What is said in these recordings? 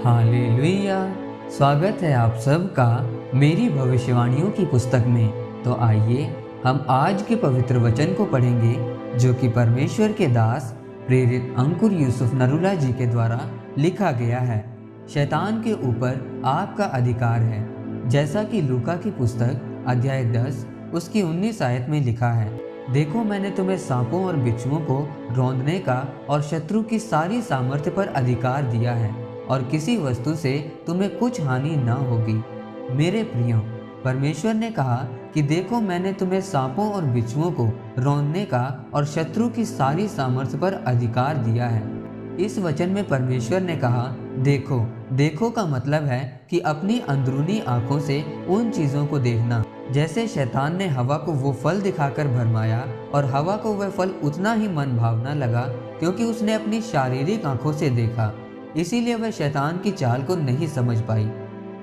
Hallelujah. स्वागत है आप सबका मेरी भविष्यवाणियों की पुस्तक में। तो आइए हम आज के पवित्र वचन को पढ़ेंगे जो कि परमेश्वर के दास प्रेरित अंकुर यूसुफ नरूला जी के द्वारा लिखा गया है। शैतान के ऊपर आपका अधिकार है, जैसा कि लूका की पुस्तक अध्याय 10 उसकी 19 आयत में लिखा है। देखो, मैंने तुम्हें सांपों और बिच्छुओं को रौंदने का और शत्रु की सारी सामर्थ्य पर अधिकार दिया है और किसी वस्तु से तुम्हें कुछ हानि न होगी। मेरे प्रियो, परमेश्वर ने कहा कि देखो, मैंने तुम्हें सांपों और बिच्छुओं को रौंदने का और शत्रु की सारी सामर्थ्य पर अधिकार दिया है। इस वचन में परमेश्वर ने कहा देखो। देखो का मतलब है कि अपनी अंदरूनी आंखों से उन चीजों को देखना। जैसे शैतान ने हवा को वो फल दिखाकर भरमाया और हवा को वह फल उतना ही मन भावना लगा क्योंकि उसने अपनी शारीरिक आंखों से देखा, इसीलिए वह शैतान की चाल को नहीं समझ पाई।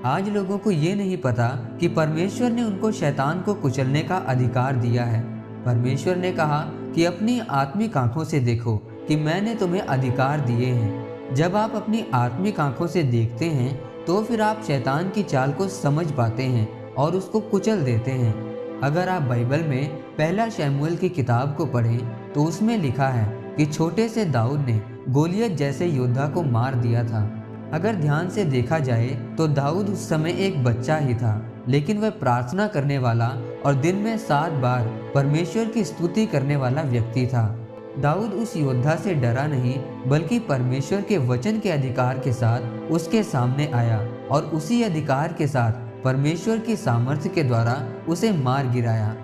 आज लोगों को ये नहीं पता कि परमेश्वर ने उनको शैतान को कुचलने का अधिकार दिया है। परमेश्वर ने कहा कि अपनी आत्मिक आंखों से देखो कि मैंने तुम्हें अधिकार दिए हैं। जब आप अपनी आत्मिक आंखों से देखते हैं तो फिर आप शैतान की चाल को समझ पाते हैं और उसको कुचल देते हैं। अगर आप बाइबल में पहला शमूएल की किताब को पढ़ें तो उसमें लिखा है कि छोटे से दाऊद ने गोलियत जैसे योद्धा को मार दिया था। अगर ध्यान से देखा जाए तो दाऊद उस समय एक बच्चा ही था, लेकिन वह प्रार्थना करने वाला और दिन में 7 बार परमेश्वर की स्तुति करने वाला व्यक्ति था। दाऊद उस योद्धा से डरा नहीं, बल्कि परमेश्वर के वचन के अधिकार के साथ उसके सामने आया और उसी अधिकार के साथ परमेश्वर की सामर्थ्य के द्वारा उसे मार गिराया।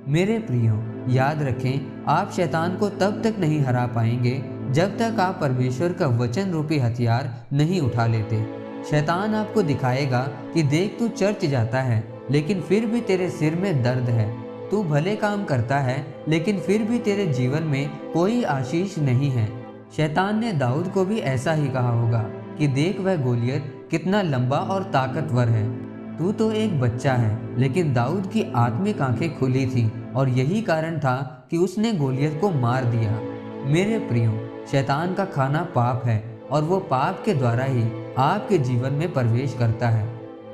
मेरे प्रियो, याद रखें, आप शैतान को तब तक नहीं हरा पाएंगे जब तक आप परमेश्वर का वचन रूपी हथियार नहीं उठा लेते। शैतान आपको दिखाएगा कि देख, तू चर्च जाता है लेकिन फिर भी तेरे सिर में दर्द है। तू भले काम करता है लेकिन फिर भी तेरे जीवन में कोई आशीष नहीं है। शैतान ने दाऊद को भी ऐसा ही कहा होगा कि देख, वह गोलियत कितना लंबा और ताकतवर है। तू तो एक बच्चा है। लेकिन दाऊद की आत्मिक आंखें खुली थी और यही कारण था कि उसने गोलियत को मार दिया। मेरे प्रियो, शैतान का खाना पाप है और वो पाप के द्वारा ही आपके जीवन में प्रवेश करता है।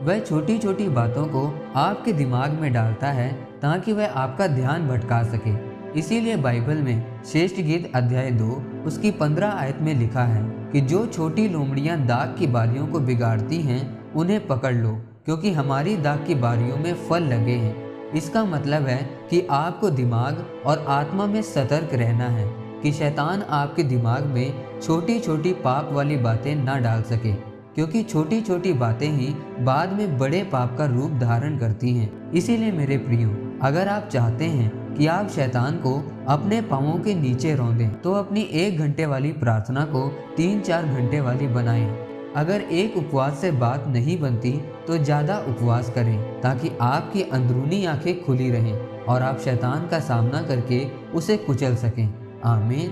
वह छोटी छोटी बातों को आपके दिमाग में डालता है ताकि वह आपका ध्यान भटका सके। इसीलिए बाइबल में श्रेष्ठ गीत अध्याय 2 उसकी 15 आयत में लिखा है कि जो छोटी लोमड़ियां दाग की बारियों को बिगाड़ती हैं उन्हें पकड़ लो, क्योंकि हमारी दाग की बारियों में फल लगे हैं। इसका मतलब है कि आपको दिमाग और आत्मा में सतर्क रहना है कि शैतान आपके दिमाग में छोटी छोटी पाप वाली बातें ना डाल सके, क्योंकि छोटी छोटी बातें ही बाद में बड़े पाप का रूप धारण करती हैं। इसीलिए मेरे प्रियो, अगर आप चाहते हैं कि आप शैतान को अपने पांवों के नीचे रौंदें तो अपनी 1 घंटे वाली प्रार्थना को 3-4 घंटे वाली बनाएं। अगर एक उपवास से बात नहीं बनती तो ज़्यादा उपवास करें ताकि आपकी अंदरूनी आंखें खुली रहें और आप शैतान का सामना करके उसे कुचल सकें। आमीन।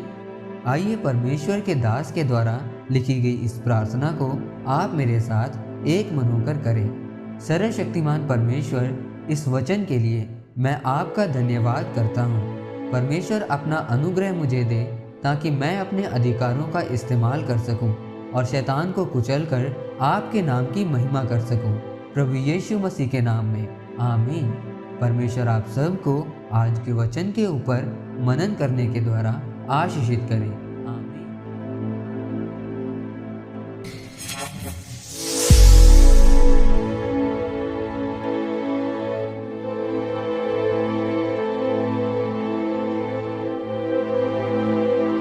आइए परमेश्वर के दास के द्वारा लिखी गई इस प्रार्थना को आप मेरे साथ एक मन होकर करें। सर्वशक्तिमान परमेश्वर, इस वचन के लिए मैं आपका धन्यवाद करता हूँ। परमेश्वर, अपना अनुग्रह मुझे दे ताकि मैं अपने अधिकारों का इस्तेमाल कर सकूँ और शैतान को कुचल कर आपके नाम की महिमा कर सकूँ। प्रभु यीशु मसीह के नाम में आमीन। परमेश्वर आप सबको आज के वचन के ऊपर मनन करने के द्वारा आशीषित करे। आमीन।